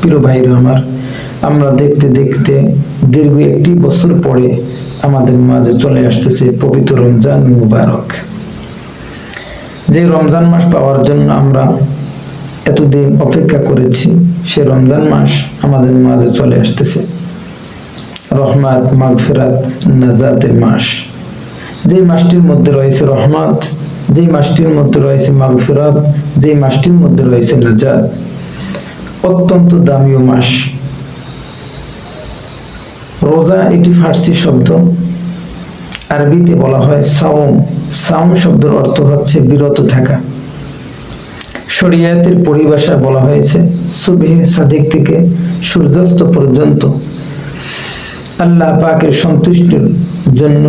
প্রিয় ভাইরা আমার, আমরা দেখতে দেখতে দীর্ঘ একটি বছর পরে আমাদের মাঝে চলে আসতেছে পবিত্র রমজান মুবারক। যে রমজান মাস পাওয়ার জন্য আমরা এতদিন অপেক্ষা করেছি, সে রমজান মাস আমাদের মাঝে চলে আসতেছে। রহমত, মাগফিরাত, নাজাতের মাস। যে মাসটির মধ্যে রয়েছে রহমত, যে মাসটির মধ্যে রয়েছে মাগফিরাত, যে মাসটির মধ্যে রয়েছে নাজাত। অত্যন্ত দামীয় মাস। রোজা এটি ফার্সি শব্দ, আরবিতে বলা হয় সাওম। সাওম শব্দের অর্থ হচ্ছে বিরত থাকা। শরিয়াতের পরিভাষায় বলা হয়েছে সুবহে সাদিক থেকে সূর্যাস্ত পর্যন্ত আল্লাহ পাকের সন্তুষ্টির জন্য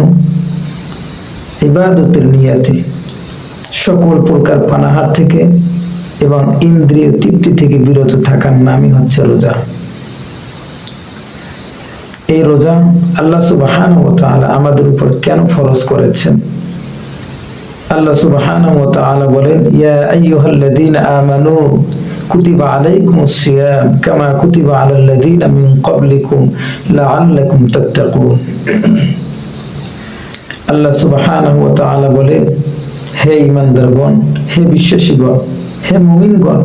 ইবাদতের নিয়াতে সকল প্রকার পানাহার থেকে এবং ইন্দ্রিয় তৃপ্তি থেকে বিরত থাকার নামই হচ্ছে রোজা। এই রোজা আল্লাহ সুবহানাহু ওয়া তাআলা আমাদের উপর কেন ফরজ করেছেন? আল্লাহ সুবহানাহু ওয়া তাআলা বলেন, ইয়া আইয়ুহাল্লাযীনা আমানু কুতিবা আলাইকুমুস সিয়াম কামা কুতিবা আলাল্লাযীনা মিন ক্বাবলিকুম লাআল্লাকুম তাত্তাকুন। আল্লাহ সুবহানাহু ওয়া তাআলা বলেন, হে ঈমানদারগণ, হে বিশ্বাসীগণ, হে মুমিনগণ,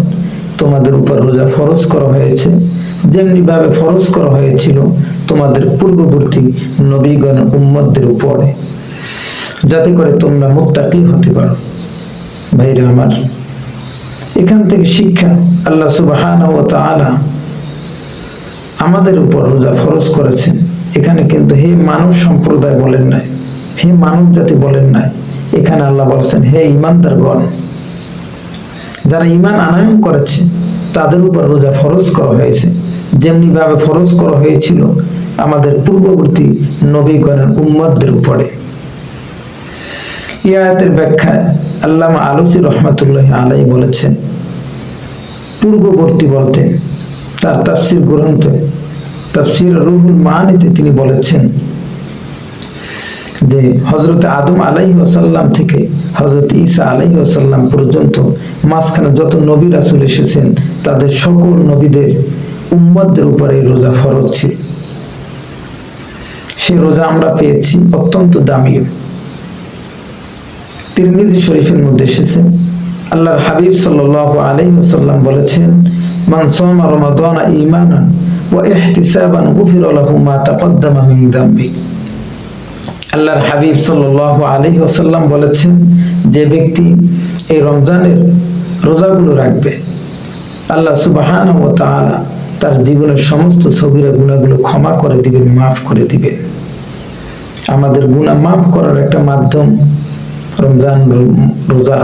তোমাদের উপর রোজা ফরজ করা হয়েছে যেমনি ভাবে ফরজ করা হয়েছিল তোমাদের পূর্ববর্তী নবীগণের উম্মতদের উপরে, যাতে করে তোমরা মুত্তাকি হতে পারো। ভাইরা আমার, এখান থেকে শিক্ষা, আল্লাহ সুবহানাহু ওয়া তাআলা আমাদের উপর রোজা ফরজ করেছেন। এখানে কিন্তু হে মানব সম্প্রদায় বলেন নাই, হে মানব জাতি বলেন নাই। এখানে আল্লাহ বলছেন, হে ঈমানদারগণ, যারা ঈমান আনয়ন করেছে তাদের উপর রোজা ফরজ করা হয়েছে যেমনি ভাবে ফরজ করা হয়েছিল আমাদের পূর্ববর্তী নবীগণের উম্মতদের উপরে। এই আয়াতের ব্যাখ্যায় আল্লামা আলুসি রহমাতুল্লাহি আলাইহি বলেছেন, পূর্ববর্তী বলতে তার তাফসীর গ্রন্থ তাফসীর রুহুল মাআনিতে তিনি বলেছেন যে হযরত আদম আলাইহিস সালাম থেকে হযরত ঈসা আলাইহিস সালাম পর্যন্ত মাঝখানে যত নবী রাসূল এসেছেন তাদের সকল নবীদের উম্মতদের উপরে রোজা ফরজ ছিল। সেই রোজা আমরা পেয়েছি অত্যন্ত দামি। তিরমিজি শরীফের মধ্যে এসেছে, আল্লাহর হাবিব সাল্লাল্লাহু আলাইহি ওয়াসাল্লাম বলেছেন, মান সামা রমাদানা ঈমানান ওয়া ইহতিসাবান গুফিরা লাহু মা তাকদ্দামা মিন যামবি। আল্লাহর হাবিব সাল্লাল্লাহু আলাইহি ওয়াসাল্লাম বলেছেন, যে ব্যক্তি এই রমজানের রোজাগুলো রাখবে, আল্লাহ সুবহানাহু ওয়া তাআলা তার জীবনের সমস্ত সগীরা গুনাহগুলো ক্ষমা করে দিবেন, মাফ করে দিবেন। আমাদের গুনাহ মাফ করার একটা মাধ্যম রমজান রোজা।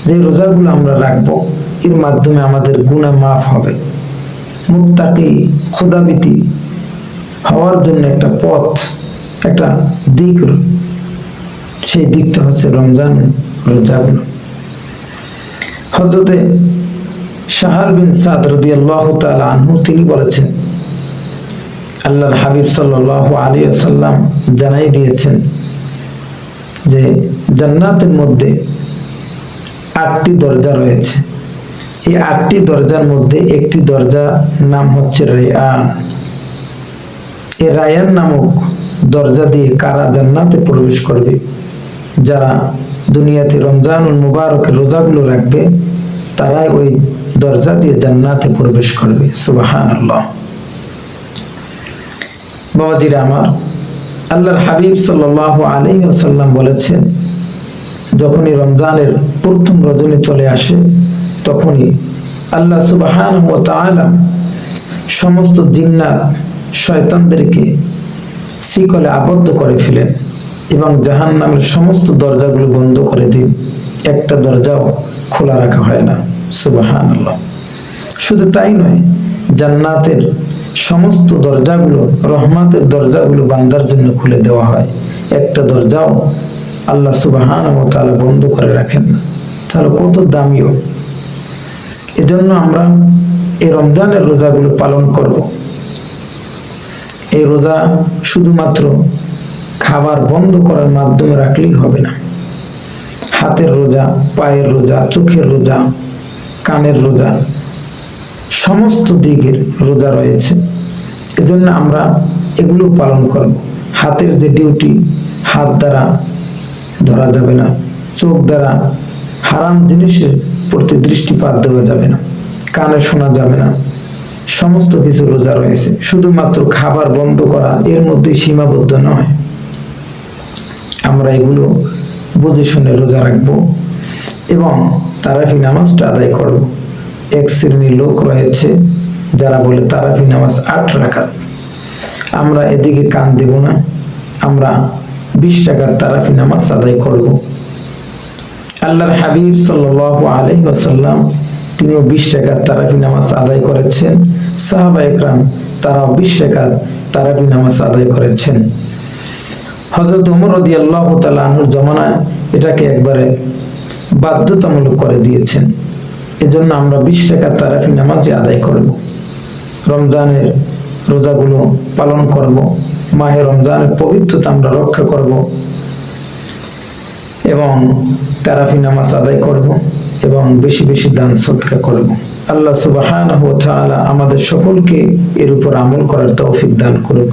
যে রোজাগুলো আমরা রাখবো এর মাধ্যমে আমাদের গুনাহ মাফ হবে। মুত্তাকি, খোদাভীতি হওয়ার জন্য একটা পথ, একটা দিক, সেই দিকটা হচ্ছে রমজান রোজাগুলো। হযরতে সাহাল বিন সাদ রাদিয়াল্লাহু তাআলা আনহু তিনি বলেছেন, আল্লাহর হাবিব সাল্লাল্লাহু আলাইহি ওয়াসাল্লাম জানাই দিয়েছেন যে জান্নাতের মধ্যে 8টি দরজা রয়েছে। এই 8টি দরজার মধ্যে একটি দরজার নাম হচ্ছে রায়্যান। এই রায়্যান নামক দরজা দিয়ে কারা জান্নাতে প্রবেশ করবে? যারা দুনিয়াতে রমজানুল মুবারকের রোজাগুলো রাখবে তারাই ওই দরজা দিয়ে জান্নাতে প্রবেশ করবে। সুবহানাল্লাহ। বাবাজিরা আমার, আল্লাহর হাবিব সাল্লাল্লাহু আলাইহি ওয়াসাল্লাম বলেছেন, যখনই রমজানের প্রথম রজনী চলে আসে তখনই আল্লাহ সুবহানাহু ওয়া তাআলা সমস্ত জিন্নাত শয়তানদেরকে শিকলে আবদ্ধ করে ফেলেন এবং জাহান্নামের সমস্ত দরজাগুলো বন্ধ করে দিন। একটা দরজাও খোলা রাখা হয় না। সুবহানাল্লাহ। শুধু তাই নয়, জান্নাতের সমস্ত দরজাগুলো, রহমতের দরজাগুলো বান্দার জন্য খুলে দেওয়া হয়। একটা দরজাও আল্লাহ সুবহানাহু ওয়া তাআলা বন্ধ করে রাখেন না। তাহলে কত দামিও। এজন্য আমরা এই রমজানের রোজাগুলো পালন করব। এই রোজা শুধুমাত্র খাবার বন্ধ করার মাধ্যমে রাখলেই হবে না। হাতের রোজা, পায়ের রোজা, চোখের রোজা, কানের রোজা, সমস্ত দিকের রোজা রয়েছে। এজন্য আমরা এগুলো পালন করব। হাতের যে ডিউটি, হাত দ্বারা ধরা যাবে না, চোখ দ্বারা হারাম জিনিসের প্রতি দৃষ্টিপাত দেওয়া যাবে না, কানে শোনা যাবে না, সমস্ত কিছু রোজা রয়েছে। শুধুমাত্র খাবার বন্ধ করা এর মধ্যে সীমাবদ্ধ নয়। আমরা এগুলো বুঝে শুনে রোজা রাখবো এবং তারাফি নামাজটা আদায় করব। এক শ্রেণীর লোক রয়েছে যারা বলে তারাফি নামাজ 8 রাকাত। আমরা এদিকে কান দেব না, আমরা 20 রাকাত তারাফি নামাজ আদায় করব। আল্লাহর হাবিব সাল্লাল্লাহু আলাইহি ওয়াসাল্লাম তিনিও 20 রাকাত তারাফি নামাজ আদায় করেছেন। সাহাবা একরাম তারাও 20 রাকাত তারাফি নামাজ আদায় করেছেন। হযরত ওমর রাদিয়াল্লাহু তাআলা আনহুর জামানায় এটাকে একবারে বাধ্যতামূলক করে দিয়েছেন। এজন্য আমরা 20 রাকাত তারাফি নামাজই আদায় করব। রমজানের রোজাগুলো পালন করব, মাহে রমজানের পবিত্রতা আমরা রক্ষা করব এবং তারাফি নামাজ আদায় করব এবং বেশি বেশি দান সদকা করব। আল্লাহ সুবহানাহু ওয়া তাআলা আমাদের সকলকে এর উপর আমল করার তৌফিক দান করুক।